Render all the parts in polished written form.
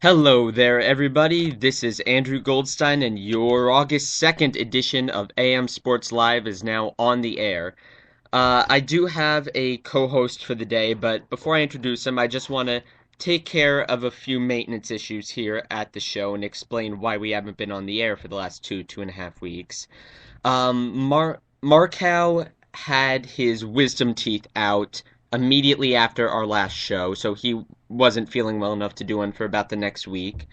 Hello there, everybody. This is Andrew Goldstein, and your August 2nd edition of AM Sports Live is now on the air. I do have a co-host for the day, but before I introduce him, I just want to take care of a few maintenance issues here at the show and explain why we haven't been on the air for the last 2.5 weeks. Markow had his wisdom teeth out immediately after our last show, so he wasn't feeling well enough to do one for about the next week.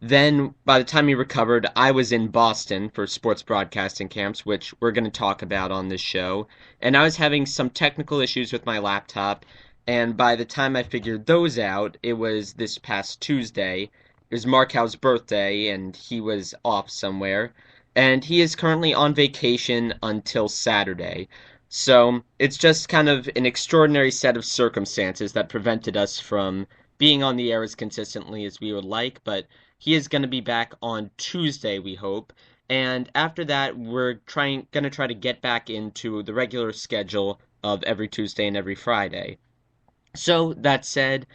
Then, by the time he recovered, I was in Boston for sports broadcasting camps, which we're going to talk about on this show. And I was having some technical issues with my laptop. And by the time I figured those out, it was this past Tuesday. It was Markow's birthday, and he was off somewhere. And he is currently on vacation until Saturday. So it's just kind of an extraordinary set of circumstances that prevented us from being on the air as consistently as we would like, but he is going to be back on Tuesday, we hope. And after that, we're going to try to get back into the regular schedule of every Tuesday and every Friday. So, that said,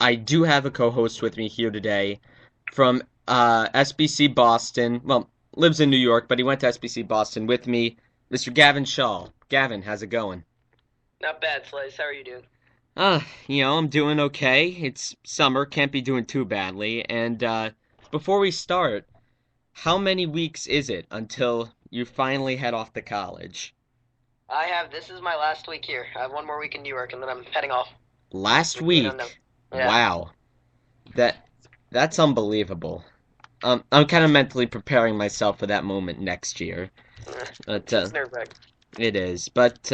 I do have a co-host with me here today from SBC Boston. Well, lives in New York, but he went to SBC Boston with me, Mr. Gavin Shaw. Gavin, how's it going? Not bad, Slice. How are you doing? I'm doing okay. It's summer, can't be doing too badly. And before we start, how many weeks is it until you finally head off to college? This is my last week here. I have one more week in New York, and then I'm heading off. Last You don't know. week. Yeah. Wow. That that's unbelievable. I'm kind of mentally preparing myself for that moment next year. But It's nerve-wracking. it is. But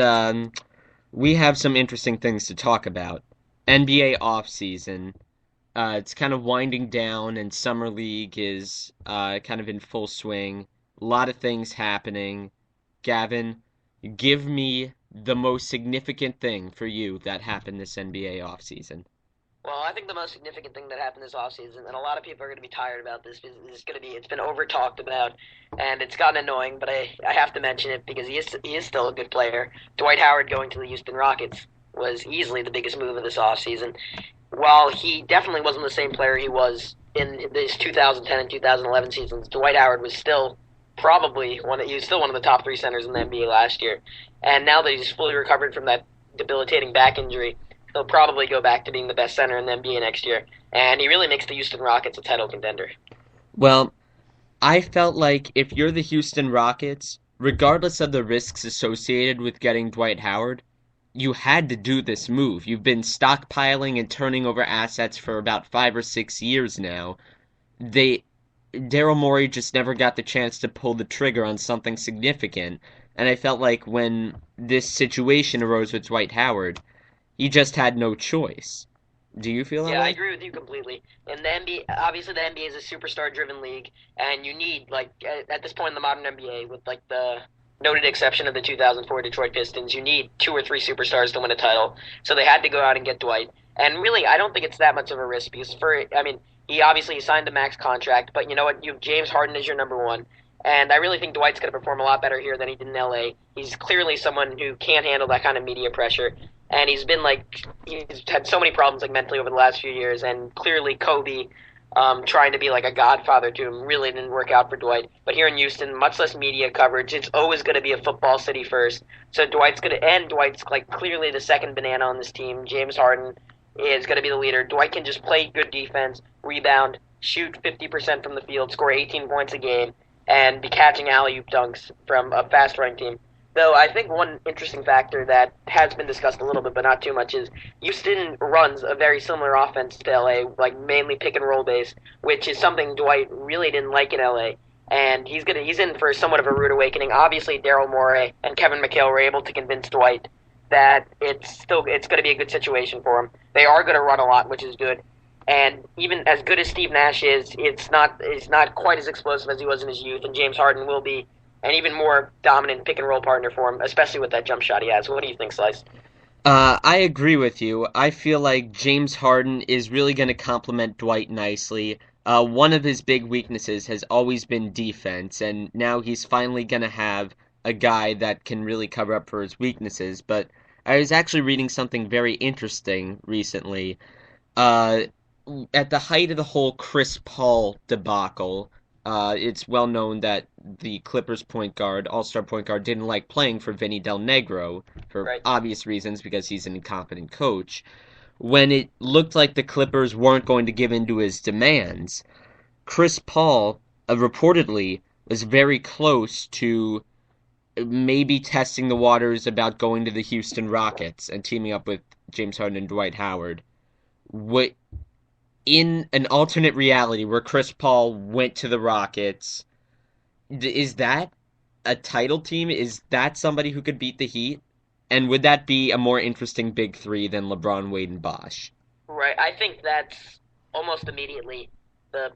we have some interesting things to talk about. NBA offseason. It's kind of winding down, and Summer League is kind of in full swing. A lot of things happening. Gavin, give me the most significant thing for you that happened this NBA offseason. Well, I think the most significant thing that happened this offseason, and a lot of people are going to be tired about this, is going to be it's been over talked about, and it's gotten annoying. But I have to mention it because he is still a good player. Dwight Howard going to the Houston Rockets was easily the biggest move of this offseason. While he definitely wasn't the same player he was in this 2010 and 2011 seasons, Dwight Howard was still he was still one of the top three centers in the NBA last year. And now that he's fully recovered from that debilitating back injury, he'll probably go back to being the best center in the NBA next year. And he really makes the Houston Rockets a title contender. Well, I felt like if you're the Houston Rockets, regardless of the risks associated with getting Dwight Howard, you had to do this move. You've been stockpiling and turning over assets for about 5 or 6 years now. They Daryl Morey just never got the chance to pull the trigger on something significant, and I felt like when this situation arose with Dwight Howard, he just had no choice. Do you feel that Yeah, I way? agree with you completely. And the NBA, obviously, the NBA is a superstar-driven league, and you need at this point in the modern NBA, with the noted exception of the 2004 Detroit Pistons, you need two or three superstars to win a title. So they had to go out and get Dwight. And really, I don't think it's that much of a risk because he signed a max contract, but you know what? You have James Harden as your number one. And I really think Dwight's going to perform a lot better here than he did in LA. He's clearly someone who can't handle that kind of media pressure. And he's had so many problems mentally over the last few years. And clearly Kobe, trying to be like a godfather to him really didn't work out for Dwight. But here in Houston, much less media coverage. It's always going to be a football city first. So Dwight's like clearly the second banana on this team. James Harden is going to be the leader. Dwight can just play good defense, rebound, shoot 50% from the field, score 18 points a game, and be catching alley-oop dunks from a fast-running team. Though I think one interesting factor that has been discussed a little bit, but not too much, is Houston runs a very similar offense to LA, like mainly pick and roll based, which is something Dwight really didn't like in LA. And he's in for somewhat of a rude awakening. Obviously, Daryl Morey and Kevin McHale were able to convince Dwight that it's going to be a good situation for him. They are going to run a lot, which is good. And even as good as Steve Nash is, it's not quite as explosive as he was in his youth. And James Harden will be an even more dominant pick and roll partner for him, especially with that jump shot he has. What do you think, Slice? I agree with you. I feel like James Harden is really going to complement Dwight nicely. One of his big weaknesses has always been defense, and now he's finally going to have a guy that can really cover up for his weaknesses. But I was actually reading something very interesting recently. Uh, at the height of the whole Chris Paul debacle, it's well known that the Clippers point guard, all-star point guard, didn't like playing for Vinny Del Negro for Right. obvious reasons because he's an incompetent coach. When it looked like the Clippers weren't going to give in to his demands, Chris Paul reportedly was very close to maybe testing the waters about going to the Houston Rockets and teaming up with James Harden and Dwight Howard. What in an alternate reality where Chris Paul went to the Rockets, is that a title team? Is that somebody who could beat the Heat? And would that be a more interesting big three than LeBron, Wade, and Bosh? Right. I think that's almost immediately the.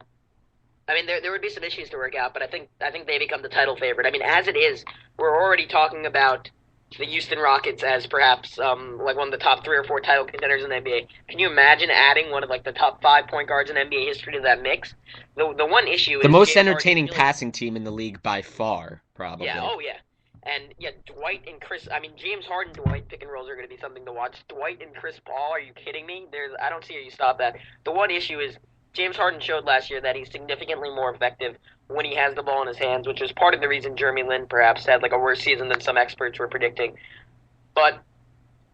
I mean, there would be some issues to work out, but I think they become the title favorite. I mean, as it is, we're already talking about the Houston Rockets as perhaps like one of the top 3 or 4 title contenders in the NBA. Can you imagine adding one of like the top 5 point guards in NBA history to that mix? The one issue The is most James Harden entertaining feeling. passing team in the league by far, Yeah. probably. Oh yeah. And yeah, Dwight and Chris. I mean, James Harden, Dwight pick and rolls are going to be something to watch. Dwight and Chris Paul. Are you kidding me? I don't see how you stop that. The one issue is James Harden showed last year that he's significantly more effective when he has the ball in his hands, which was part of the reason Jeremy Lin perhaps had like a worse season than some experts were predicting. But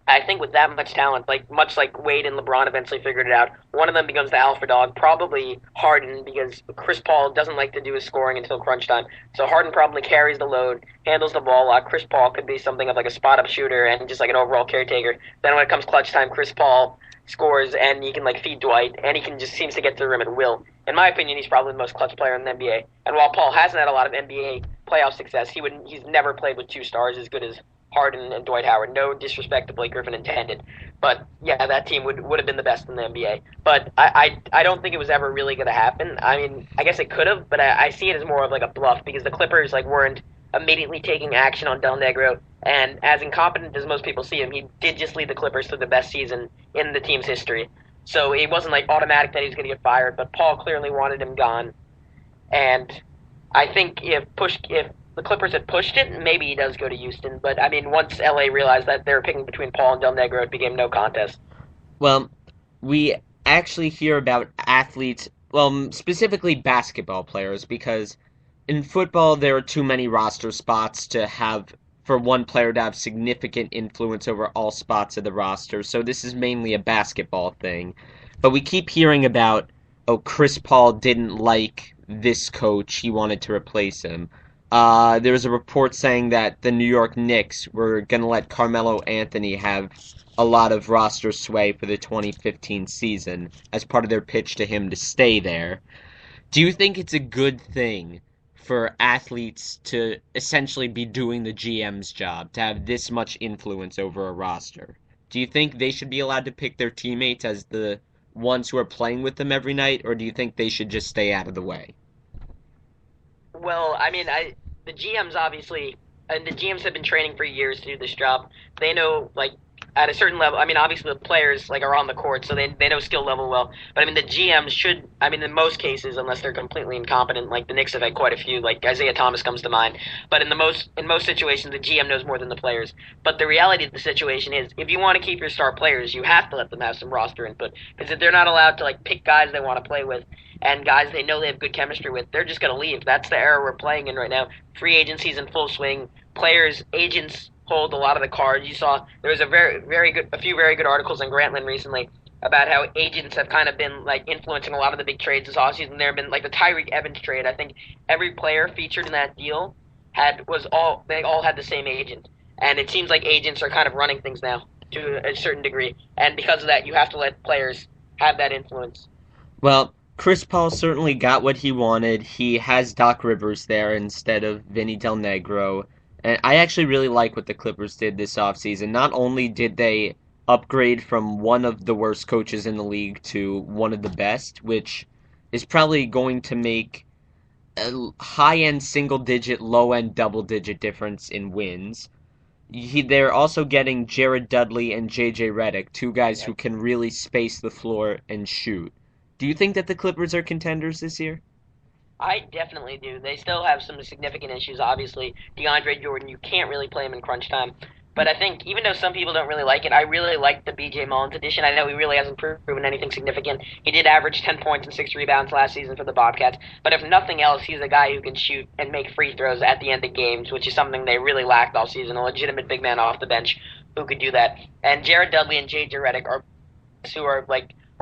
I think with that much talent, like much like Wade and LeBron eventually figured it out, one of them becomes the alpha dog, probably Harden, because Chris Paul doesn't like to do his scoring until crunch time. So Harden probably carries the load, handles the ball a lot. Chris Paul could be something of like a spot up shooter and just like an overall caretaker. Then when it comes clutch time, Chris Paul scores and he can like feed Dwight and he can just seems to get to the rim at will. In my opinion, he's probably the most clutch player in the NBA. And while Paul hasn't had a lot of NBA playoff success, he's never played with 2 stars as good as Harden and Dwight Howard. No disrespect to Blake Griffin intended, but yeah, that team would have been the best in the NBA. But I don't think it was ever really going to happen. I mean, I guess it could have, but I see it as more of like a bluff because the Clippers like weren't immediately taking action on Del Negro, and as incompetent as most people see him, he did just lead the Clippers to the best season in the team's history. So it wasn't like automatic that he was going to get fired, but Paul clearly wanted him gone, and I think if the Clippers had pushed it, maybe he does go to Houston. But I mean, once LA realized that they were picking between Paul and Del Negro, it became no contest. Well, we actually hear about athletes, well, specifically basketball players, because in football there are too many roster spots to have for one player to have significant influence over all spots of the roster. So this is mainly a basketball thing. But we keep hearing about, oh, Chris Paul didn't like this coach, he wanted to replace him. There was a report saying that the New York Knicks were going to let Carmelo Anthony have a lot of roster sway for the 2015 season as part of their pitch to him to stay there. Do you think it's a good thing for athletes to essentially be doing the GM's job, to have this much influence over a roster? Do you think they should be allowed to pick their teammates as the ones who are playing with them every night, or do you think they should just stay out of the way? Well, I mean, the GMs obviously, and the GMs have been training for years to do this job. They know, like, at a certain level. I mean, obviously the players like are on the court, so they know skill level well. But I mean, the GMs should. I mean, in most cases, unless they're completely incompetent, like the Knicks have had quite a few. Like Isaiah Thomas comes to mind. But in most situations, the GM knows more than the players. But the reality of the situation is, if you want to keep your star players, you have to let them have some roster input. Because if they're not allowed to like pick guys they want to play with and guys they know they have good chemistry with, they're just going to leave. That's the era we're playing in right now. Free agency's in full swing. Players, agents hold a lot of the cards. You saw there was a few very good articles in Grantland recently about how agents have kind of been like influencing a lot of the big trades this offseason. There have been like the Tyreek Evans trade. I think every player featured in that deal they all had the same agent, and it seems like agents are kind of running things now to a certain degree, and because of that, you have to let players have that influence. Well, Chris Paul certainly got what he wanted. He has Doc Rivers there instead of Vinny Del Negro. And I actually really like what the Clippers did this offseason. Not only did they upgrade from one of the worst coaches in the league to one of the best, which is probably going to make a high-end single-digit, low-end double-digit difference in wins. They're also getting Jared Dudley and J.J. Redick, two guys Yeah. who can really space the floor and shoot. Do you think that the Clippers are contenders this year? I definitely do. They still have some significant issues. Obviously, DeAndre Jordan, you can't really play him in crunch time. But I think even though some people don't really like it, I really like the B.J. Mullins edition. I know he really hasn't proven anything significant. He did average 10 points and 6 rebounds last season for the Bobcats. But if nothing else, he's a guy who can shoot and make free throws at the end of games, which is something they really lacked all season. A legitimate big man off the bench who could do that. And Jared Dudley and J.J. Redick are who are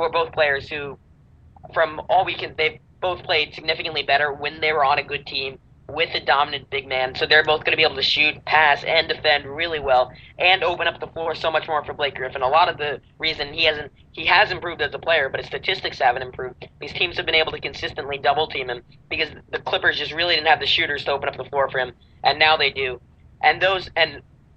both players who, from all we can, they've both played significantly better when they were on a good team with a dominant big man. So they're both going to be able to shoot, pass, and defend really well, and open up the floor so much more for Blake Griffin. A lot of the reason he has improved as a player, but his statistics haven't improved. These teams have been able to consistently double team him because the Clippers just really didn't have the shooters to open up the floor for him, and now they do.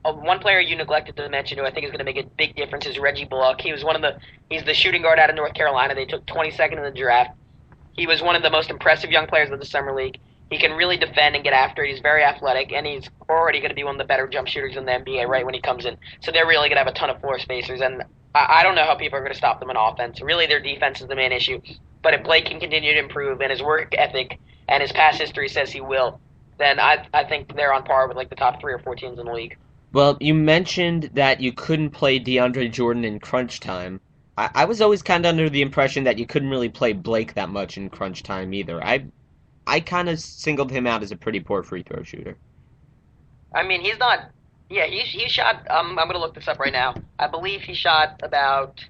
One player you neglected to mention who I think is going to make a big difference is Reggie Bullock. He's the shooting guard out of North Carolina. They took 22nd in the draft. He was one of the most impressive young players of the summer league. He can really defend and get after it. He's very athletic, and he's already going to be one of the better jump shooters in the NBA right when he comes in. So they're really going to have a ton of floor spacers, and I don't know how people are going to stop them on offense. Really, their defense is the main issue. But if Blake can continue to improve, and his work ethic and his past history says he will, then I think they're on par with like the top 3 or 4 teams in the league. Well, you mentioned that you couldn't play DeAndre Jordan in crunch time. I was always kind of under the impression that you couldn't really play Blake that much in crunch time either. I kind of singled him out as a pretty poor free throw shooter. I mean, he's not. Yeah, he shot. I'm going to look this up right now. I believe he shot about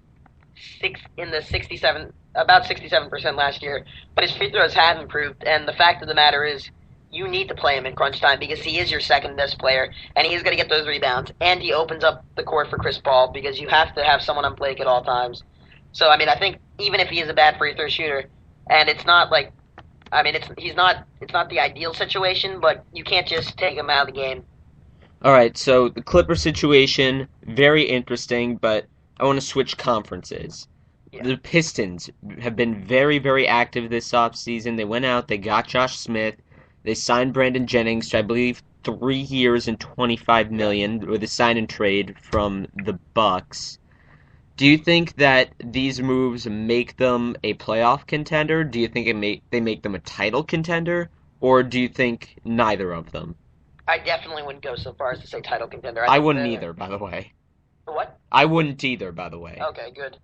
67% last year. But his free throws have improved, and the fact of the matter is, you need to play him in crunch time because he is your second best player, and he's going to get those rebounds, and he opens up the court for Chris Paul because you have to have someone on Blake at all times. So I mean, I think even if he is a bad free throw shooter, and it's not like, I mean, it's not the ideal situation, but you can't just take him out of the game. All right, so the Clipper situation, very interesting, but I want to switch conferences. Yeah. The Pistons have been very, very active this offseason. They went out, they got Josh Smith, they signed Brandon Jennings to, I believe, 3 years and $25 million with a sign and trade from the Bucks. Do you think that these moves make them a playoff contender? Do you think they make them a title contender? Or do you think neither of them? I definitely wouldn't go so far as to say title contender. I wouldn't either, by the way. What? I wouldn't either, by the way. Okay, good.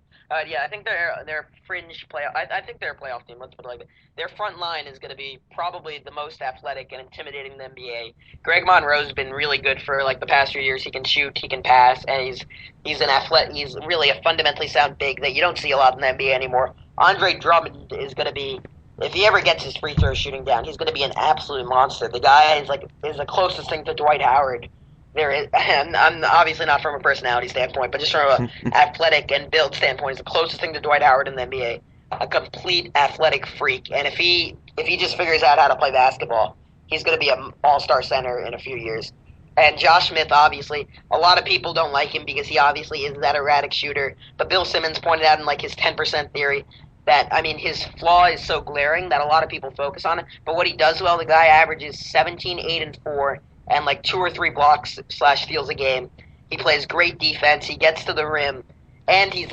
Yeah, I think they're fringe playoff. I think they're a playoff team. Let's put it like that. Their front line is going to be probably the most athletic and intimidating in the NBA. Greg Monroe's been really good for like the past few years. He can shoot, he can pass, and he's an athlete. He's really a fundamentally sound big that you don't see a lot in the NBA anymore. Andre Drummond is going to be, if he ever gets his free throw shooting down, he's going to be an absolute monster. The guy is the closest thing to Dwight Howard there is. And I'm obviously not from a personality standpoint, but just from an athletic and build standpoint, he's the closest thing to Dwight Howard in the NBA. A complete athletic freak, and if he just figures out how to play basketball, he's going to be an all-star center in a few years. And Josh Smith, obviously, a lot of people don't like him because he obviously is that erratic shooter. But Bill Simmons pointed out in like his 10% theory that, I mean, his flaw is so glaring that a lot of people focus on it. But what he does well, the guy averages 17, 8, and 4, and like 2 or 3 blocks / steals a game. He plays great defense. He gets to the rim. And he's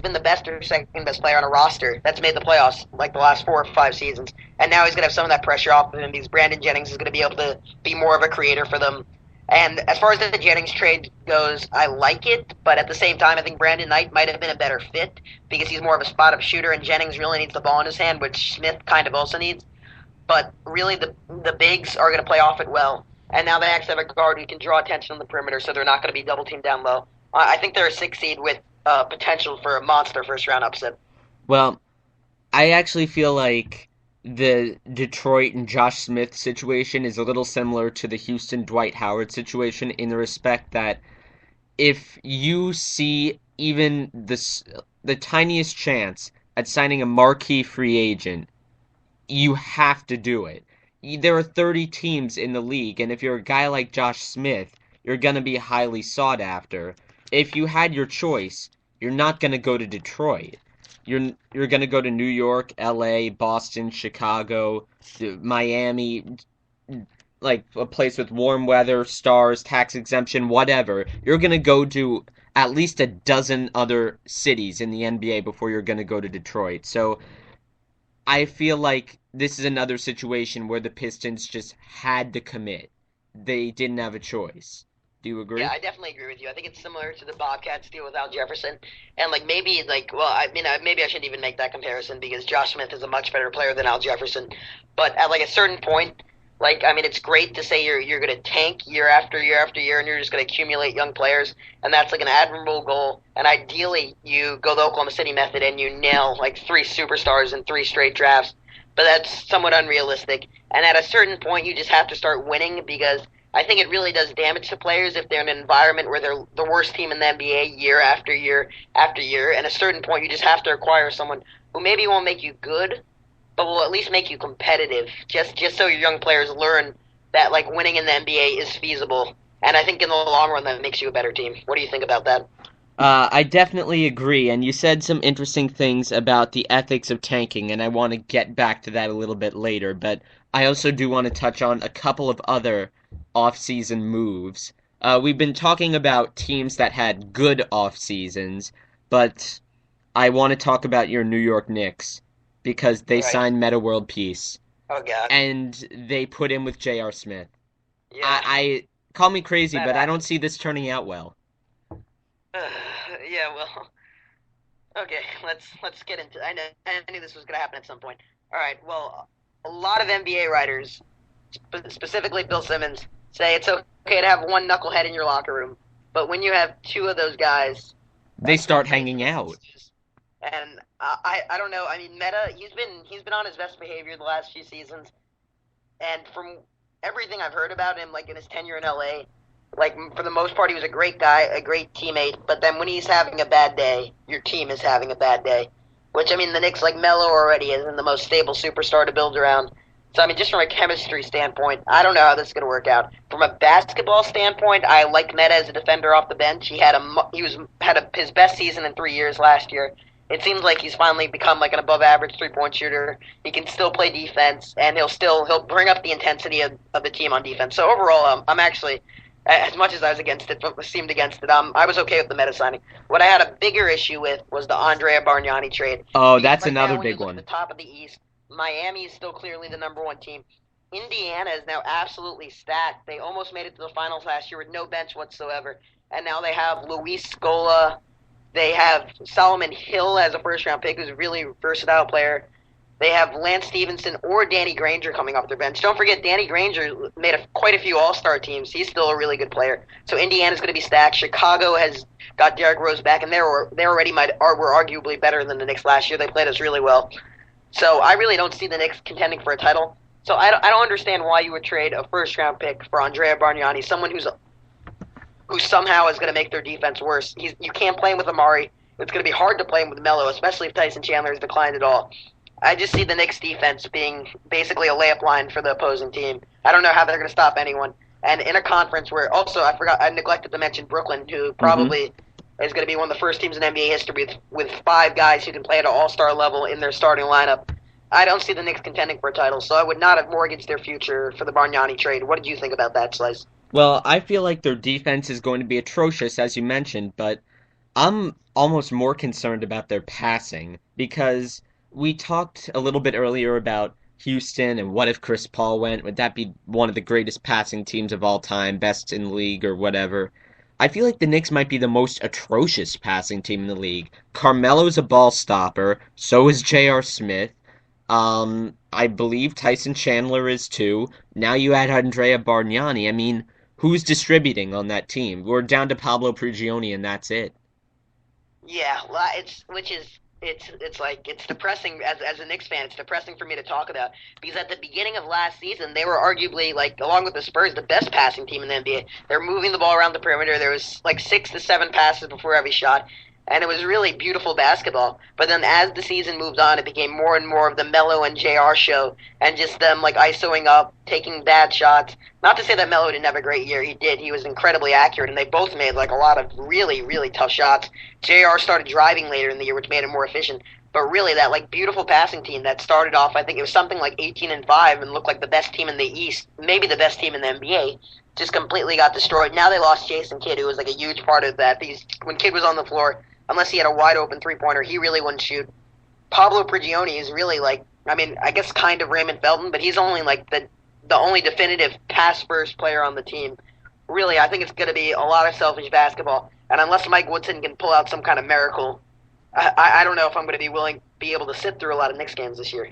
been the best or second best player on a roster that's made the playoffs like the last 4 or 5 seasons. And now he's going to have some of that pressure off of him because Brandon Jennings is going to be able to be more of a creator for them. And as far as the Jennings trade goes, I like it, but at the same time, I think Brandon Knight might have been a better fit because he's more of a spot-up shooter, and Jennings really needs the ball in his hand, which Smith kind of also needs. But really, the bigs are going to play off it well. And now they actually have a guard who can draw attention on the perimeter, so they're not going to be double-teamed down low. I think they're a 6 seed with potential for a monster first-round upset. Well, I actually feel like the Detroit and Josh Smith situation is a little similar to the Houston Dwight Howard situation in the respect that if you see even the tiniest chance at signing a marquee free agent, you have to do it. There are 30 teams in the league, and if you're a guy like Josh Smith, you're going to be highly sought after. If you had your choice, you're not going to go to Detroit. You're going to go to New York, LA, Boston, Chicago, Miami, like a place with warm weather, stars, tax exemption, whatever. You're going to go to at least a dozen other cities in the NBA before you're going to go to Detroit. So I feel like this is another situation where the Pistons just had to commit. They didn't have a choice. Do you Yeah, agree? I definitely agree with you. I think it's similar to the Bobcats deal with Al Jefferson, and like maybe like well, maybe I shouldn't even make that comparison because Josh Smith is a much better player than Al Jefferson, but at like a certain point, like it's great to say you're going to tank year after year after year, and you're just going to accumulate young players, and that's like an admirable goal. And ideally, you go the Oklahoma City method and you nail like three superstars in three straight drafts, but that's somewhat unrealistic. And at a certain point, you just have to start winning because I think it really does damage to players if they're in an environment where they're the worst team in the NBA year after year after year. And at a certain point, you just have to acquire someone who maybe won't make you good, but will at least make you competitive. Just so your young players learn that like winning in the NBA is feasible. And I think in the long run, that makes you a better team. What do you think about that? I definitely agree, and you said some interesting things about the ethics of tanking, and I want to get back to that a little bit later, but I also do want to touch on a couple of other off-season moves. We've been talking about teams that had good off-seasons, but I want to talk about your New York Knicks because they Right. signed Meta World Peace, Oh God. and they put in with J.R. Smith. Yeah, I call me crazy, that but I don't happened. see this turning out well. Yeah. Well. Okay. Let's get into. I knew this was gonna happen at some point. All right. Well, a lot of NBA writers, specifically Bill Simmons, say it's okay to have one knucklehead in your locker room, but when you have two of those guys, They that's when start things hanging get out. suspicious. And I don't know. I mean, Meta, he's been on his best behavior the last few seasons, and from everything I've heard about him, like in his tenure in LA, like for the most part, he was a great guy, a great teammate. But then when he's having a bad day, your team is having a bad day. Which I mean, the Knicks like Melo already isn't the most stable superstar to build around. So I mean, just from a chemistry standpoint, I don't know how this is going to work out. From a basketball standpoint, I like Meta as a defender off the bench. His best season in 3 years last year. It seems like he's finally become like an above average 3-point shooter. He can still play defense, and he'll bring up the intensity of the team on defense. So overall, I'm actually, as much as I was against it, seemed against it, I was okay with the Meta signing. What I had a bigger issue with was the Andrea Bargnani trade Oh, because that's right another now, when you big look at one. the top of the East, Miami is still clearly the number one team. Indiana is now absolutely stacked. They almost made it to the finals last year with no bench whatsoever, and now they have Luis Scola. They have Solomon Hill as a first round pick, who's a really versatile player. They have Lance Stevenson or Danny Granger coming off their bench. Don't forget, Danny Granger made quite a few All Star teams. He's still a really good player. So Indiana's going to be stacked. Chicago has got Derrick Rose back, and they already were arguably better than the Knicks last year. They played us really well. So I really don't see the Knicks contending for a title. So I don't understand why you would trade a first round pick for Andrea Bargnani, someone who somehow is going to make their defense worse. You can't play him with Amari. It's going to be hard to play him with Melo, especially if Tyson Chandler has declined at all. I just see the Knicks defense being basically a layup line for the opposing team. I don't know how they're going to stop anyone. And in a conference where also I neglected to mention Brooklyn, who Hmm. probably is going to be one of the first teams in NBA history with five guys who can play at an all-star level in their starting lineup. I don't see the Knicks contending for a title, so I would not have mortgaged their future for the Bargnani trade. What did you think about that, Slice? Well, I feel like their defense is going to be atrocious, as you mentioned, but I'm almost more concerned about their passing because we talked a little bit earlier about Houston and what if Chris Paul went? Would that be one of the greatest passing teams of all time, best in the league or whatever? I feel like the Knicks might be the most atrocious passing team in the league. Carmelo's a ball stopper, so is J.R. Smith. I believe Tyson Chandler is too. Now you add Andrea Bargnani. I mean, who's distributing on that team? We're down to Pablo Prigioni, and that's it. Yeah, it's like it's depressing as a Knicks fan. It's depressing for me to talk about because at the beginning of last season, they were arguably like along with the Spurs, the best passing team in the NBA. They're moving the ball around the perimeter. There was like 6 to 7 passes before every shot, and it was really beautiful basketball. But then as the season moved on, it became more and more of the Melo and JR show, and just them like isoing up, taking bad shots. Not to say that Melo didn't have a great year. He did. He was incredibly accurate, and they both made like a lot of really, really tough shots. JR started driving later in the year, which made him more efficient. But really, that like beautiful passing team that started off, I think it was something like 18-5, and looked like the best team in the East, maybe the best team in the NBA, just completely got destroyed. Now they lost Jason Kidd, who was like a huge part of that. When Kidd was on the floor, unless he had a wide open 3 pointer, he really wouldn't shoot. Pablo Prigioni is really like, I mean, I guess kind of Raymond Felton, but he's only like the only definitive pass first player on the team. really, I think it's going to be a lot of selfish basketball. And unless Mike Woodson can pull out some kind of miracle, I don't know if I'm going to be able to sit through a lot of Knicks games this year.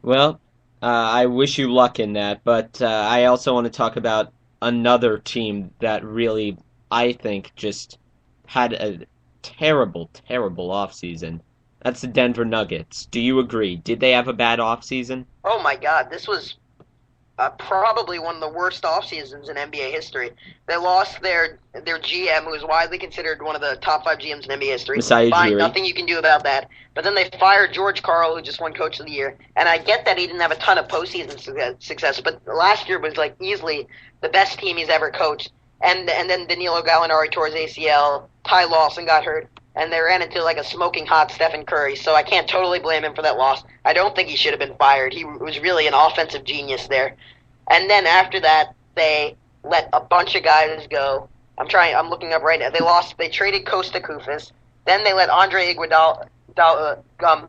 Well, I wish you luck in that, but I also want to talk about another team that really, I think, just had a terrible, terrible offseason. That's the Denver Nuggets. Do you agree? Did they have a bad offseason? Oh my God, this was probably one of the worst off seasons in NBA history. They lost their GM, who is widely considered one of the top five GMs in NBA history. Masai Fine, Ujiri. nothing you can do about that. But then they fired George Karl, who just won Coach of the Year. And I get that he didn't have a ton of postseason success, but last year was like easily the best team he's ever coached. And then Danilo Gallinari tore his ACL. Ty Lawson got hurt. And they ran into like a smoking hot Stephen Curry, so I can't totally blame him for that loss. I don't think he should have been fired. He was really an offensive genius there. And then after that, they let a bunch of guys go. I'm looking up right now. They traded Costa Koufis. Then they let Andre Iguodala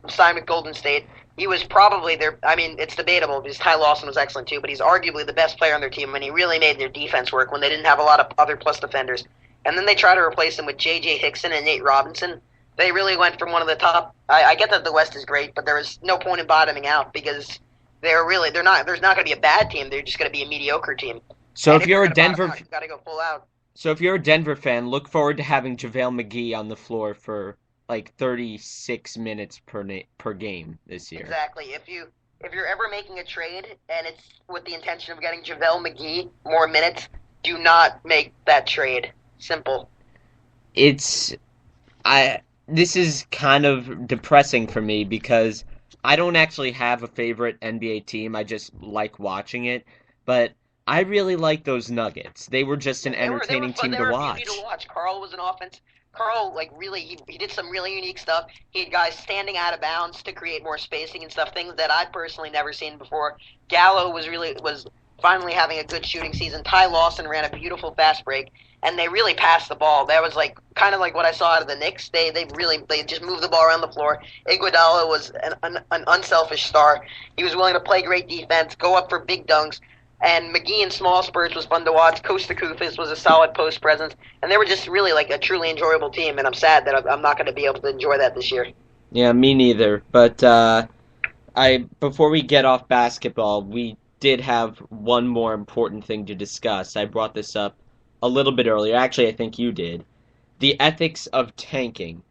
sign with Golden State. He was probably I mean, it's debatable because Ty Lawson was excellent too, but he's arguably the best player on their team, and he really made their defense work when they didn't have a lot of other plus defenders. And then they try to replace him with J.J. Hickson and Nate Robinson. They really went from one of the top. I get that the West is great, but there was no point in bottoming out because they're not. There's not going to be a bad team. They're just going to be a mediocre team. So And if if you're you're a going to bottom Denver out, you've got to go full out. So if you're a Denver fan, look forward to having JaVale McGee on the floor for like 36 minutes per game this year. Exactly. If you're ever making a trade and it's with the intention of getting JaVale McGee more minutes, do not make that trade. Simple. It's I This is kind of depressing for me because I don't actually have a favorite NBA team. I just like watching it, but I really like those Nuggets. They were just an They were entertaining fun. team They to were a beauty watch. to watch. Carl was an offense. Carl like really he did some really unique stuff. He had guys standing out of bounds to create more spacing and stuff. Things that I personally never seen before. Gallo was finally having a good shooting season. Ty Lawson ran a beautiful fast break, and they really passed the ball. That was like kind of like what I saw out of the Knicks. They just moved the ball around the floor. Iguodala was an unselfish star. He was willing to play great defense, go up for big dunks. And McGee in small spurts was fun to watch. Costa Koufis was a solid post presence, and they were just really like a truly enjoyable team. And I'm sad that I'm not going to be able to enjoy that this year. Yeah, me neither. But I before we get off basketball, we did have one more important thing to discuss. I brought this up a little bit earlier. Actually, I think you did. The ethics of tanking.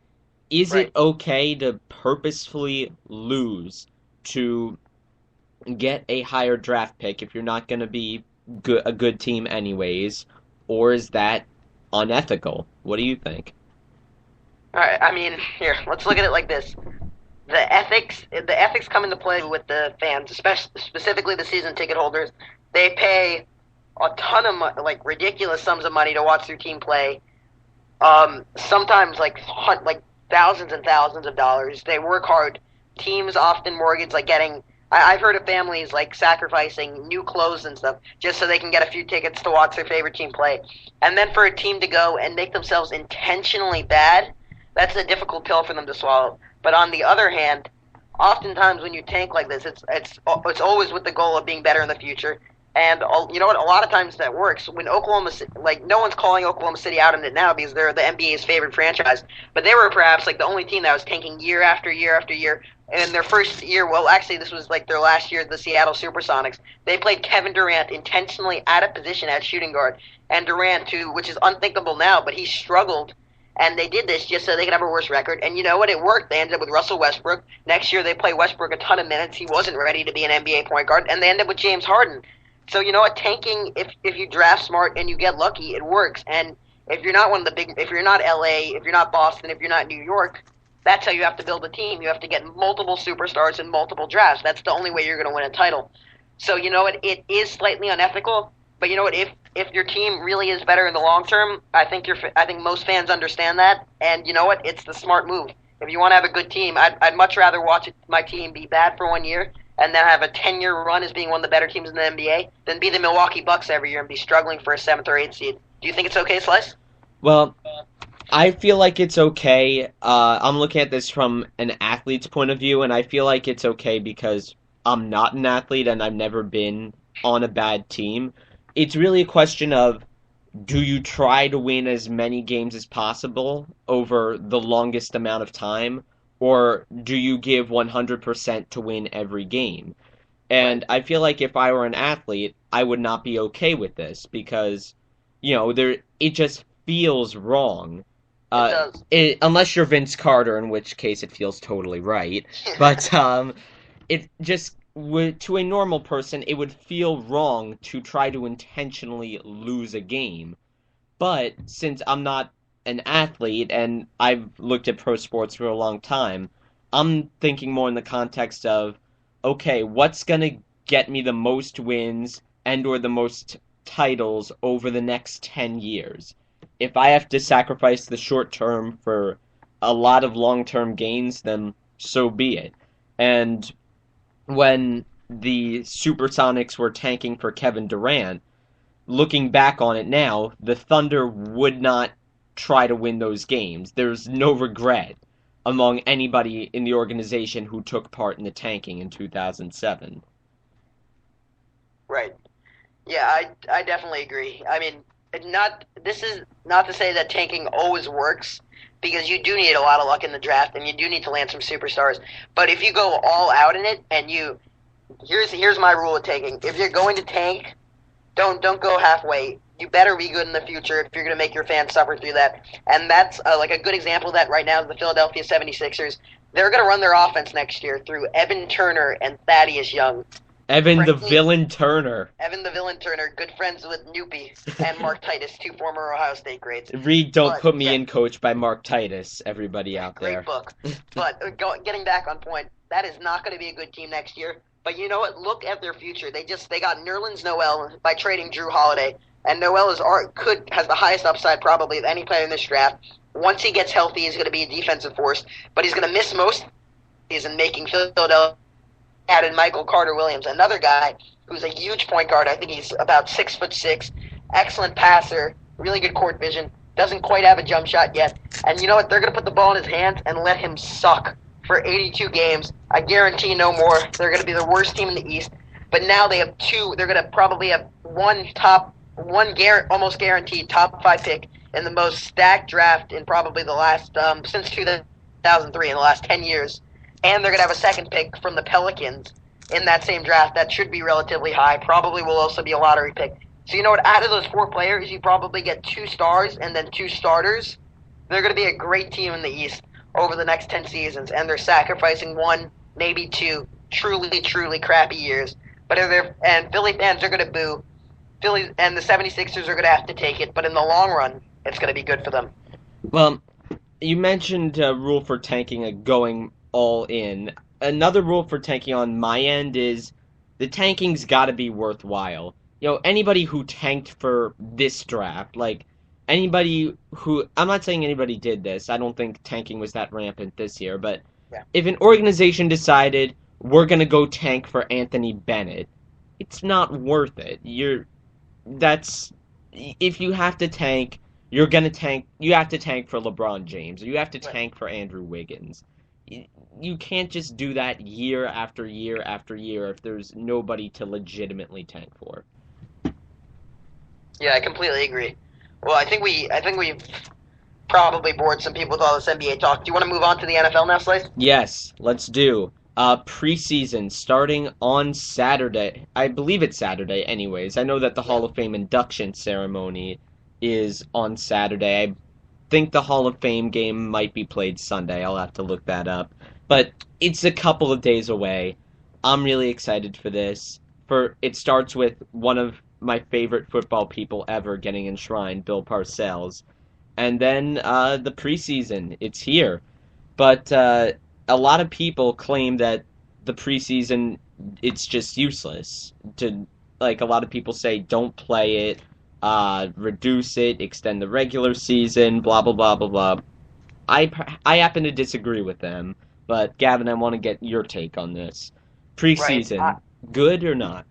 Is it Right. okay to purposefully lose to get a higher draft pick if you're not going to be a good team anyways, or is that unethical? What do you think? All right. I mean, here, let's look at it like this. The ethics come into play with the fans, especially specifically the season ticket holders. They pay a ton of like ridiculous sums of money to watch their team play. Sometimes like thousands and thousands of dollars. They work hard. Teams often mortgage like getting. I've heard of families like sacrificing new clothes and stuff just so they can get a few tickets to watch their favorite team play. And then for a team to go and make themselves intentionally bad, that's a difficult pill for them to swallow. But on the other hand, oftentimes when you tank like this, it's always with the goal of being better in the future. And you know what? A lot of times that works. When like no one's calling Oklahoma City out on it now because they're the NBA's favorite franchise, but they were perhaps like the only team that was tanking year after year after year. And in their first year, well, actually, this was like their last year at the Seattle SuperSonics. They played Kevin Durant intentionally out of position at shooting guard, and Durant, too, which is unthinkable now, but he struggled. And they did this just so they could have a worse record. And you know what? It worked. They ended up with Russell Westbrook. Next year, they play Westbrook a ton of minutes. He wasn't ready to be an NBA point guard. And they ended up with James Harden. So you know what? Tanking, if you draft smart and you get lucky, it works. And if you're not if you're not LA, if you're not Boston, if you're not New York, that's how you have to build a team. You have to get multiple superstars in multiple drafts. That's the only way you're going to win a title. So you know what? It is slightly unethical. But you know what? If your team really is better in the long term, I think most fans understand that. And you know what? It's the smart move. If you want to have a good team, I'd much rather watch my team be bad for 1 year and then have a 10-year run as being one of the better teams in the NBA than be the Milwaukee Bucks every year and be struggling for a 7th or 8th seed. Do you think it's okay, Slice? Well, I feel like it's okay. I'm looking at this from an athlete's point of view, and I feel like it's okay because I'm not an athlete and I've never been on a bad team. It's really a question of do you try to win as many games as possible over the longest amount of time, or do you give 100% to win every game? Right. And I feel like if I were an athlete, I would not be okay with this because, it just feels wrong. It does. Unless you're Vince Carter, in which case it feels totally right. But it just would, to a normal person, it would feel wrong to try to intentionally lose a game. But since I'm not an athlete and I've looked at pro sports for a long time, I'm thinking more in the context of, okay, what's gonna get me the most wins and or the most titles over the next 10 years? If I have to sacrifice the short term for a lot of long-term gains, then so be it. And when the Supersonics were tanking for Kevin Durant, looking back on it now, the Thunder would not try to win those games. There's no regret among anybody in the organization who took part in the tanking in 2007. Right. Yeah, I definitely agree. I mean, not this is not to say that tanking always works because you do need a lot of luck in the draft and you do need to land some superstars. But if you go all out in it and here's my rule of tanking. If you're going to tank, don't go halfway. You better be good in the future if you're going to make your fans suffer through that. And that's like a good example of that right now is the Philadelphia 76ers. They're going to run their offense next year through Evan Turner and Thaddeus Young. Evan the Frankly, Villain Turner. Evan the Villain Turner, good friends with Noopy and Mark Titus, two former Ohio State greats. Read Don't But Put Me yeah, In Coach by Mark Titus, everybody out great there. book. But getting back on point, that is not going to be a good team next year. But you know what? Look at their future. They got Nerlens Noel by trading Drew Holiday, and Noel has the highest upside probably of any player in this draft. Once he gets healthy, he's going to be a defensive force, but he's going to miss most season making Philadelphia. Added Michael Carter Williams, another guy who's a huge point guard. I think he's about 6'6", excellent passer, really good court vision. Doesn't quite have a jump shot yet. And you know what? They're going to put the ball in his hands and let him suck for 82 games. I guarantee no more. They're going to be the worst team in the East. But now they have two. They're going to probably have almost guaranteed top 5 pick in the most stacked draft in probably the last since 2003 in the last 10 years. And they're going to have a second pick from the Pelicans in that same draft that should be relatively high. Probably will also be a lottery pick. So you know what? Out of those 4 players, you probably get 2 stars and then 2 starters. They're going to be a great team in the East over the next 10 seasons, and they're sacrificing 1, maybe 2 truly, truly crappy years. But Philly fans are going to boo. Philly and the 76ers are going to have to take it. But in the long run, it's going to be good for them. Well, you mentioned a rule for tanking going all in. Another rule for tanking on my end is the tanking's got to be worthwhile. Anybody who tanked for this draft, like anybody who, I'm not saying anybody did this. I don't think tanking was that rampant this year, but Yeah. if an organization decided we're going to go tank for Anthony Bennett, it's not worth it. If you have to tank, you're going to tank, you have to tank for LeBron James, or you have to Right. tank for Andrew Wiggins. You can't just do that year after year after year if there's nobody to legitimately tank for. Yeah, I completely agree. Well, I think we've probably bored some people with all this NBA talk. Do you want to move on to the NFL now, Slice? Yes, let's do. Preseason starting on Saturday. I believe it's Saturday anyways. I know that the Hall of Fame induction ceremony is on Saturday. I think the Hall of Fame game might be played Sunday. I'll have to look that up. But it's a couple of days away. I'm really excited for this. It starts with one of my favorite football people ever getting enshrined, Bill Parcells. And then the preseason, it's here. But a lot of people claim that the preseason, it's just useless. Like a lot of people say, don't play it, reduce it, extend the regular season, blah blah blah blah blah. I happen to disagree with them, but Gavin, I want to get your take on this. Right. Preseason, good or not?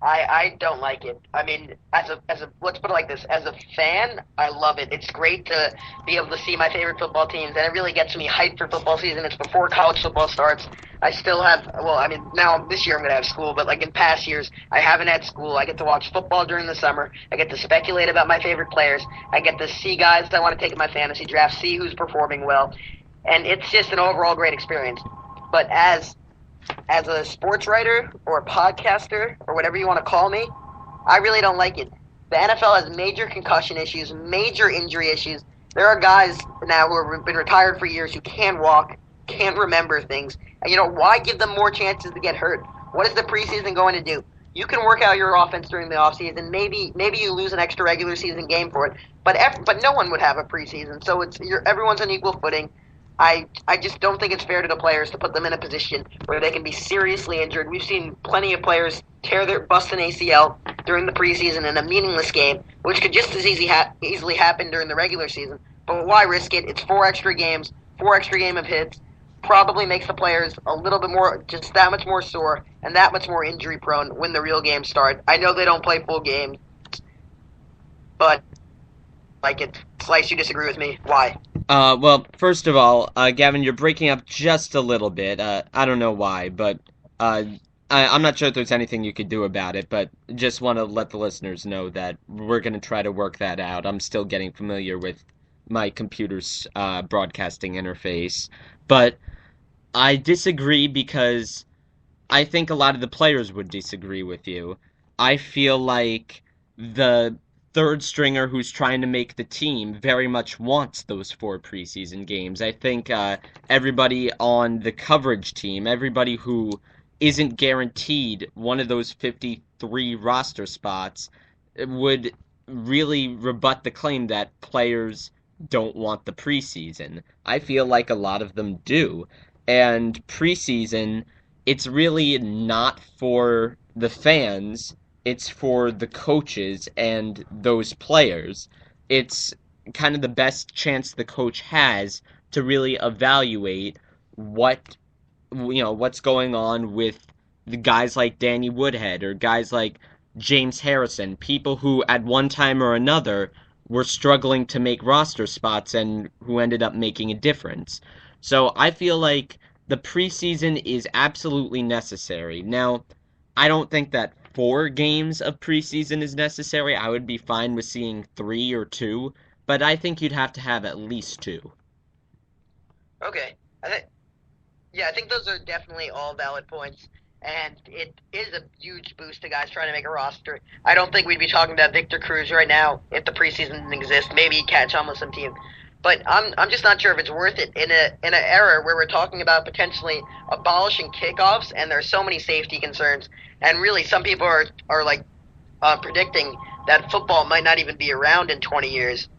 I don't like it. I mean, as a let's put it like this: as a fan, I love it. It's great to be able to see my favorite football teams, and it really gets me hyped for football season. It's before college football starts. I still have, well, I mean, now this year I'm gonna have school, but like in past years, I haven't had school. I get to watch football during the summer. I get to speculate about my favorite players. I get to see guys that I want to take in my fantasy draft, see who's performing well, and it's just an overall great experience. But as a sports writer or a podcaster or whatever you want to call me, I really don't like it. The NFL has major concussion issues, major injury issues. There are guys now who have been retired for years who can't walk, can't remember things. And why give them more chances to get hurt? What is the preseason going to do? You can work out your offense during the offseason. Maybe you lose an extra regular season game for it, but no one would have a preseason. So everyone's on equal footing. I just don't think it's fair to the players to put them in a position where they can be seriously injured. We've seen plenty of players bust an ACL during the preseason in a meaningless game, which could just as easily happen during the regular season. But why risk it? It's 4 extra games, 4 extra game of hits. Probably makes the players a little bit more, just that much more sore and that much more injury prone when the real games start. I know they don't play full games, but like it. Slice, you disagree with me. Why? Well, first of all, Gavin, you're breaking up just a little bit. I don't know why, but uh, I'm not sure if there's anything you could do about it, but just want to let the listeners know that we're going to try to work that out. I'm still getting familiar with my computer's broadcasting interface, but I disagree because I think a lot of the players would disagree with you. I feel like the third stringer who's trying to make the team very much wants those 4 preseason games. I think everybody on the coverage team, everybody who isn't guaranteed one of those 53 roster spots, would really rebut the claim that players don't want the preseason. I feel like a lot of them do. And preseason, it's really not for the fans, it's for the coaches and those players. It's kind of the best chance the coach has to really evaluate what what's going on with the guys like Danny Woodhead or guys like James Harrison, people who at one time or another were struggling to make roster spots and who ended up making a difference. So I feel like the preseason is absolutely necessary. Now, I don't think that 4 games of preseason is necessary. I would be fine with seeing 3 or 2, but I think you'd have to have at least 2. Okay. I think Yeah, I think those are definitely all valid points, and it is a huge boost to guys trying to make a roster. I don't think we'd be talking about Victor Cruz right now if the preseason didn't exist. Maybe he'd catch on with some team, but I'm just not sure if it's worth it in an era where we're talking about potentially abolishing kickoffs, and there's so many safety concerns, and really some people are like predicting that football might not even be around in 20 years.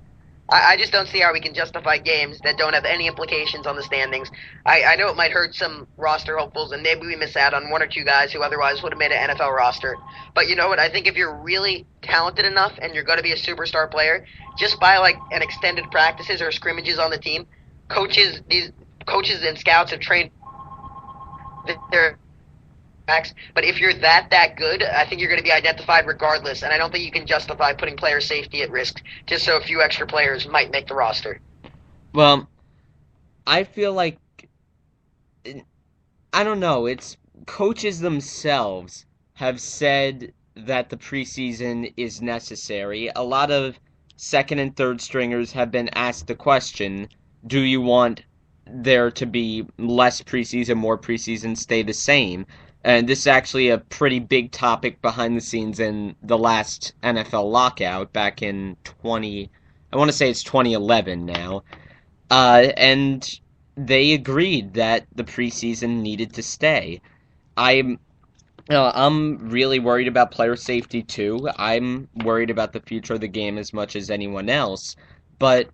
I just don't see how we can justify games that don't have any implications on the standings. I know it might hurt some roster hopefuls, and maybe we miss out on 1 or 2 guys who otherwise would have made an NFL roster. But you know what? I think if you're really talented enough and you're going to be a superstar player, just by like an extended practices or scrimmages on the team, these coaches and scouts have trained their backs. But if you're that good, I think you're going to be identified regardless, and I don't think you can justify putting player safety at risk just so a few extra players might make the roster. Well, I feel like I don't know, it's coaches themselves have said that the preseason is necessary. A lot of second and third stringers have been asked the question, do you want there to be less preseason, more preseason, stay the same? And this is actually a pretty big topic behind the scenes in the last NFL lockout back in I want to say it's 2011 now. And they agreed that the preseason needed to stay. I'm I'm really worried about player safety too. I'm worried about the future of the game as much as anyone else, but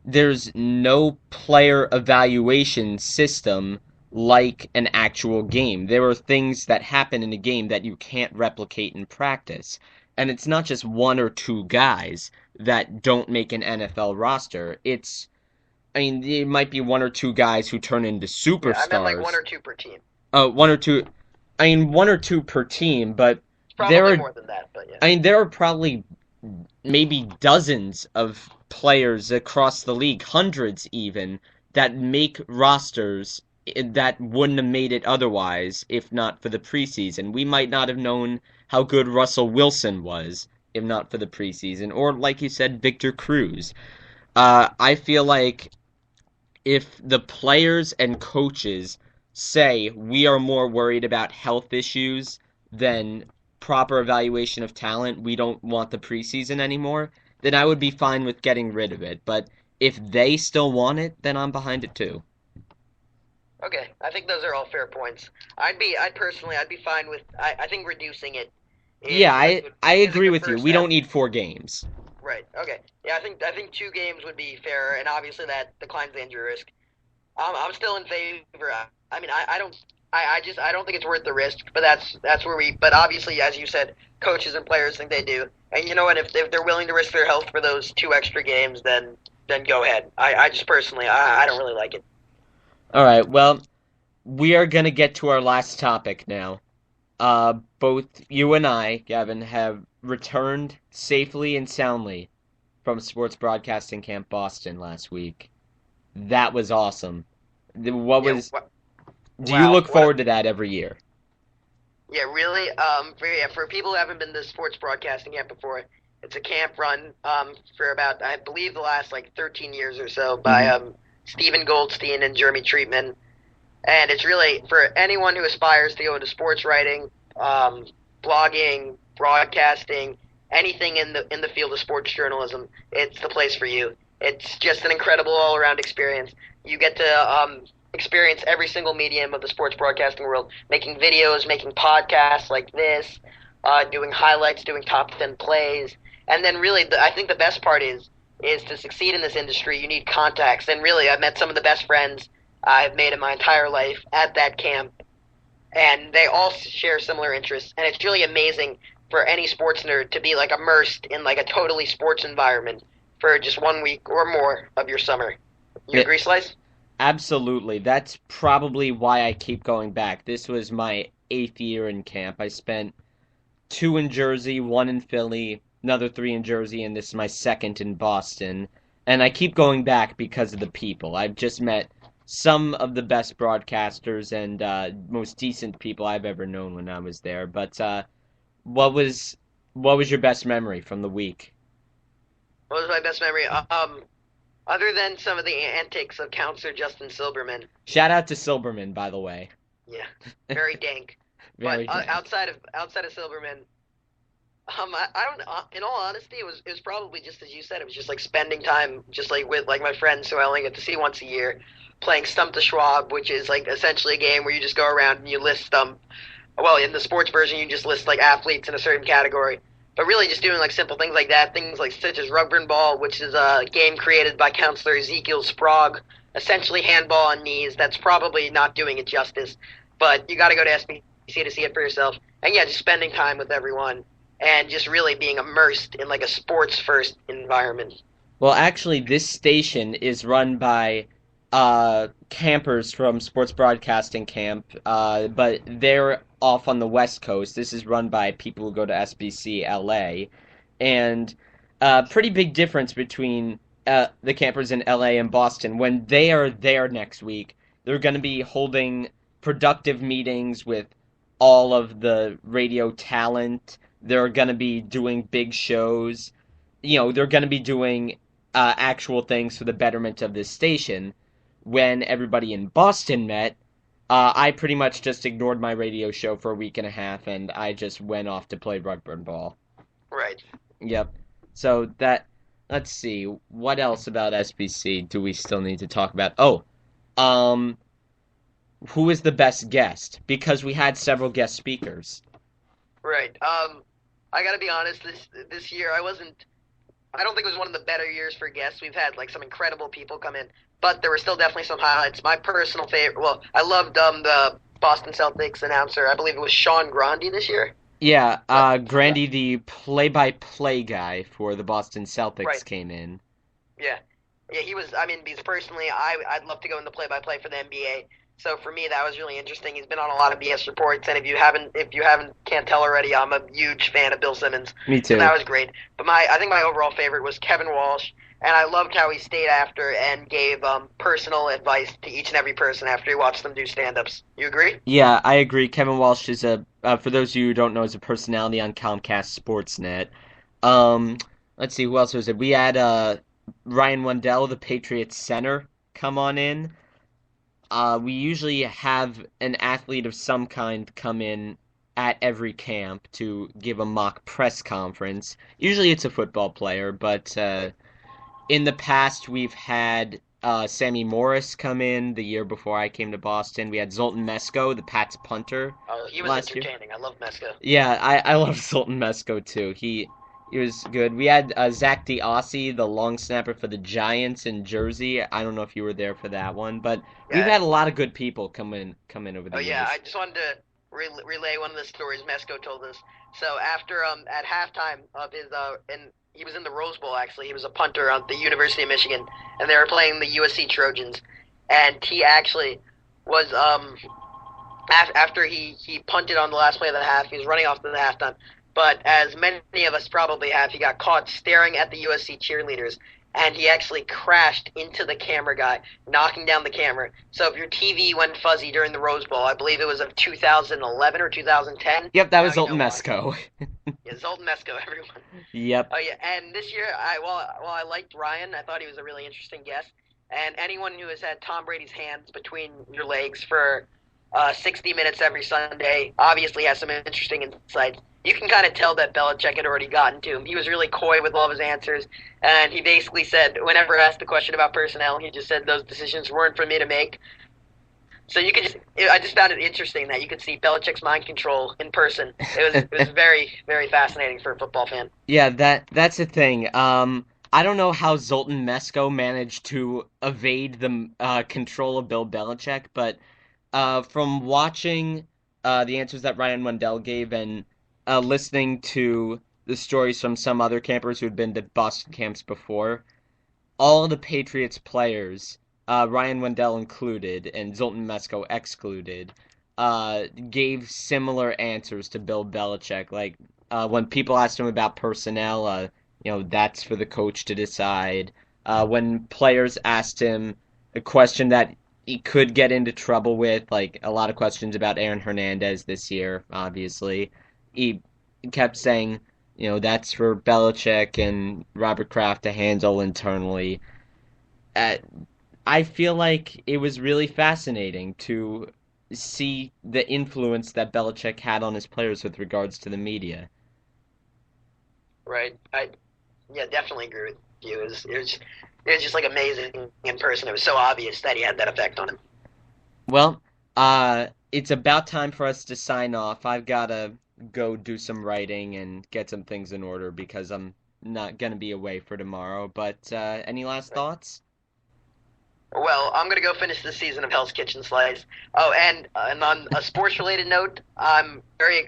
there's no player evaluation system like an actual game. There are things that happen in a game that you can't replicate in practice. And it's not just 1 or 2 guys that don't make an NFL roster. I mean, it might be 1 or 2 guys who turn into Yeah, I meant like one superstars. or two per team. 1 or 2, I mean, 1 or 2 per team, but there Probably are, more than that, but yeah. I mean, there are probably maybe dozens of players across the league, hundreds even, that make rosters that wouldn't have made it otherwise if not for the preseason. We might not have known how good Russell Wilson was if not for the preseason, or like you said, Victor Cruz. I feel like if the players and coaches say we are more worried about health issues than proper evaluation of talent, we don't want the preseason anymore, then I would be fine with getting rid of it. But if they still want it, then I'm behind it too. Okay, I think those are all fair points. I'd be fine with. I think reducing it Yeah, is like I is a agree good with you. first We don't step. need 4 games. Right. Okay. Yeah, I think 2 games would be fair, and obviously that declines the injury risk. I'm still in favor. I mean, I don't think it's worth the risk, but that's where we. But obviously, as you said, coaches and players think they do, and you know what? If they're willing to risk their health for those 2 extra games, then go ahead. I just personally, I don't really like it. All right, well, we are going to get to our last topic now. Both you and I, Gavin, have returned safely and soundly from Sports Broadcasting Camp Boston last week. That was awesome. What Yeah. was? Do you Wow. look forward to that every year? Yeah, really. For people who haven't been to sports broadcasting camp before, it's a camp run for about I believe the last like 13 years or so by Hmm. Stephen Goldstein and Jeremy Treatman, and it's really for anyone who aspires to go into sports writing, blogging, broadcasting, anything in the field of sports journalism. It's the place for you. It's just an incredible all around experience. You get to experience every single medium of the sports broadcasting world, making videos, making podcasts like this, doing highlights, doing top 10 plays, and then really, I think the best part is to succeed in this industry, you need contacts. And really, I've met some of the best friends I've made in my entire life at that camp, and they all share similar interests. And it's really amazing for any sports nerd to be like immersed in like a totally sports environment for just 1 week or more of your summer. You Yeah, agree, Slice? absolutely. That's probably why I keep going back. This was my 8th year in camp. I spent 2 in Jersey, 1 in Philly, another 3 in Jersey, and this is my second in Boston. And I keep going back because of the people. I've just met some of the best broadcasters and most decent people I've ever known when I was there. But what was what was your best memory from the week? What was my best memory? Other than some of the antics of Counselor Justin Silberman, Shout out to Silberman, by the way. yeah, very dank. But Very dank. outside of Silberman, I don't. In all honesty, it was probably just as you said. It was just like spending time, just like with like my friends who I only get to see once a year, playing Stump the Schwab, which is like essentially a game where you just go around and you list stump. Well, in the sports version, you just list like athletes in a certain category. But really, just doing like simple things like that, things like such as rugby and ball, which is a game created by counselor Ezekiel Sprague, essentially handball on knees. That's probably not doing it justice, but you got to go to SBC to see it for yourself. And yeah, just spending time with everyone and just really being immersed in like a sports first environment. Well, actually, this station is run by campers from Sports Broadcasting Camp, but they're off on the West Coast. This is run by people who go to SBC LA, and pretty big difference between the campers in LA and Boston. When they are there next week, they're going to be holding productive meetings with all of the radio talent. They're going to be doing big shows. They're going to be doing actual things for the betterment of this station. When everybody in Boston met, I pretty much just ignored my radio show for a week and a half, and I just went off to play rugby and ball. Right. Yep. So that, let's see, what else about SBC do we still need to talk about? Oh, um, who is the best guest? Because we had several guest speakers. Right. I gotta be honest. This year, I wasn't. I don't think it was one of the better years for guests. We've had like some incredible people come in, but there were still definitely some highlights. My personal favorite. Well, I loved the Boston Celtics announcer. I believe it was Sean Grandi this year. Yeah, Yeah. Grandy, the play-by-play guy for the Boston Celtics, Right. came in. Yeah. Yeah. He was. I mean, because personally, I'd love to go into play-by-play for the NBA. So for me, that was really interesting. He's been on a lot of BS reports, and if you haven't, can't tell already, I'm a huge fan of Bill Simmons. Me So that too. was great. But I think my overall favorite was Kevin Walsh, and I loved how he stayed after and gave personal advice to each and every person after he watched them do stand-ups. You agree? Yeah, I agree. Kevin Walsh is for those of you who don't know, is a personality on Comcast Sportsnet. Um, let's see, who else was it? We had Ryan Wendell, the Patriots center, come on in. We usually have an athlete of some kind come in at every camp to give a mock press conference. Usually it's a football player, but in the past we've had Sammy Morris come in the year before I came to Boston. We had Zoltan Mesko, the Pats punter, Oh, he was last year. entertaining. I love Mesca. Yeah, I love Zoltan Mesko too. He was good. We had Zach DeOssie, the long snapper for the Giants in Jersey. I don't know if you were there for that one, but we've Yeah. had a lot of good people come in over Oh the yeah. I years. just wanted to relay one of the stories Mesco told us. So after at halftime of his and he was in the Rose Bowl actually. He was a punter at the University of Michigan, and they were playing the USC Trojans, and he actually was after he punted on the last play of the half. He was running off to the halftime. But as many of us probably have, he got caught staring at the USC cheerleaders, and he actually crashed into the camera guy, knocking down the camera. So if your TV went fuzzy during the Rose Bowl, I believe it was of 2011 or 2010. Yep, that was Now you Zoltan know why. Mesko. Yeah, Zoltan Mesko, everyone. Yep. Oh yeah, and this year, while I liked Ryan, I thought he was a really interesting guest. And anyone who has had Tom Brady's hands between your legs for 60 minutes every Sunday obviously has some interesting insights. You can kind of tell that Belichick had already gotten to him. He was really coy with all of his answers, and he basically said, whenever asked a question about personnel, he just said those decisions weren't for me to make. So you could I just found it interesting that you could see Belichick's mind control in person. It was very, very fascinating for a football fan. Yeah, that's the thing. I don't know how Zoltan Mesko managed to evade the control of Bill Belichick, but from watching the answers that Ryan Mundell gave and listening to the stories from some other campers who had been to Boston camps before, all of the Patriots players, Ryan Wendell included and Zoltan Mesko excluded, gave similar answers to Bill Belichick. Like when people asked him about personnel, that's for the coach to decide. When players asked him a question that he could get into trouble with, like a lot of questions about Aaron Hernandez this year, obviously, he kept saying, that's for Belichick and Robert Kraft to handle internally. Uh, I feel like it was really fascinating to see the influence that Belichick had on his players with regards to the media. Right? I Yeah, definitely agree with you. It was just like amazing in person. It was so obvious that he had that effect on him. Well, it's about time for us to sign off. I've gotta go do some writing and get some things in order because I'm not gonna be away for tomorrow. But any last Right. thoughts? Well, I'm gonna go finish the season of Hell's Kitchen Slice. Oh, and on a sports related note, I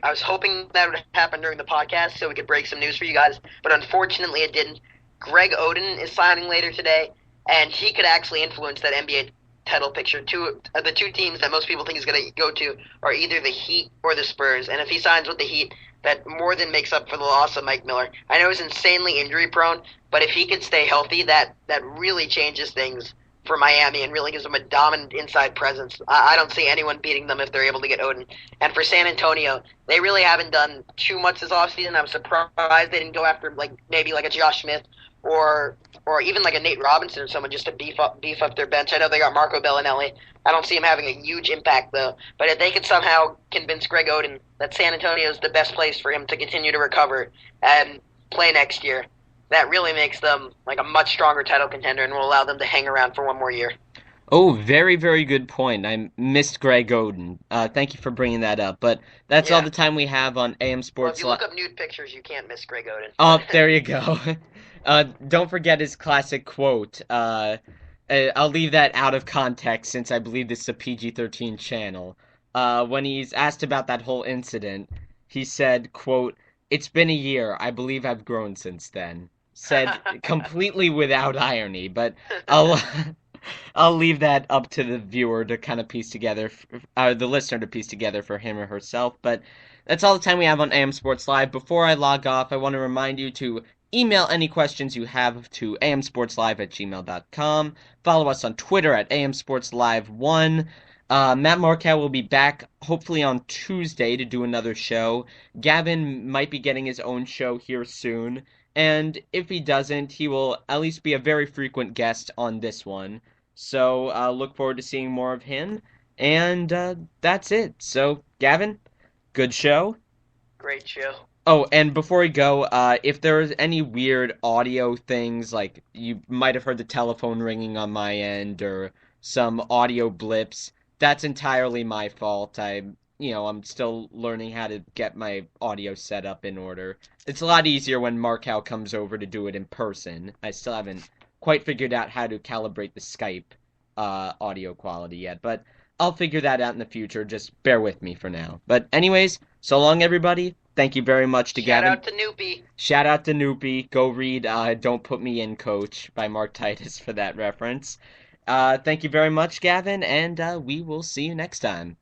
was hoping that would happen during the podcast so we could break some news for you guys, but unfortunately it didn't. Greg Oden is signing later today, and he could actually influence that NBA title picture. The two teams that most people think he's gonna go to are either the Heat or the Spurs, and if he signs with the Heat, that more than makes up for the loss of Mike Miller. I know he's insanely injury prone, but if he could stay healthy, that really changes things for Miami and really gives them a dominant inside presence. I don't see anyone beating them if they're able to get Odin. And for San Antonio, they really haven't done too much this offseason. I'm surprised they didn't go after maybe like a Josh Smith or even like a Nate Robinson or someone just to beef up their bench. I know they got Marco Bellinelli. I don't see him having a huge impact though. But if they could somehow convince Greg Oden that San Antonio is the best place for him to continue to recover and play next year, that really makes them like a much stronger title contender and will allow them to hang around for one more year. Oh, very, very good point. I missed Greg Oden. Thank you for bringing that up. But that's all Yeah. the time we have on AM Well, if Sports you Live. look up nude pictures, you can't miss Greg Oden. Oh, there you go. Don't forget his classic quote. I'll leave that out of context since I believe this is a PG-13 channel. When he's asked about that whole incident, he said, quote, "It's been a year. I believe I've grown since then." Said completely without irony, but a, lo- I'll leave that up to the viewer to kind of piece together, the listener to piece together for him or herself. But that's all the time we have on AM Sports Live. Before I log off, I want to remind you to email any questions you have to amsportslive@gmail.com. Follow us on Twitter at amsportslive1. Matt Markel will be back hopefully on Tuesday to do another show. Gavin might be getting his own show here soon. And if he doesn't, he will at least be a very frequent guest on this one. So look forward to seeing more of him. And that's it. So, Gavin, good show. Great show. Oh, and before we go, if there's any weird audio things, like you might have heard the telephone ringing on my end or some audio blips, that's entirely my fault. I'm still learning how to get my audio set up in order. It's a lot easier when Markow comes over to do it in person. I still haven't quite figured out how to calibrate the Skype audio quality yet, but I'll figure that out in the future. Just bear with me for now. But anyways, so long everybody. Thank you very much to Shout Gavin. out to Noopy. Shout out to Noopy. Go read Don't Put Me In, Coach by Mark Titus for that reference. Thank you very much, Gavin, and we will see you next time.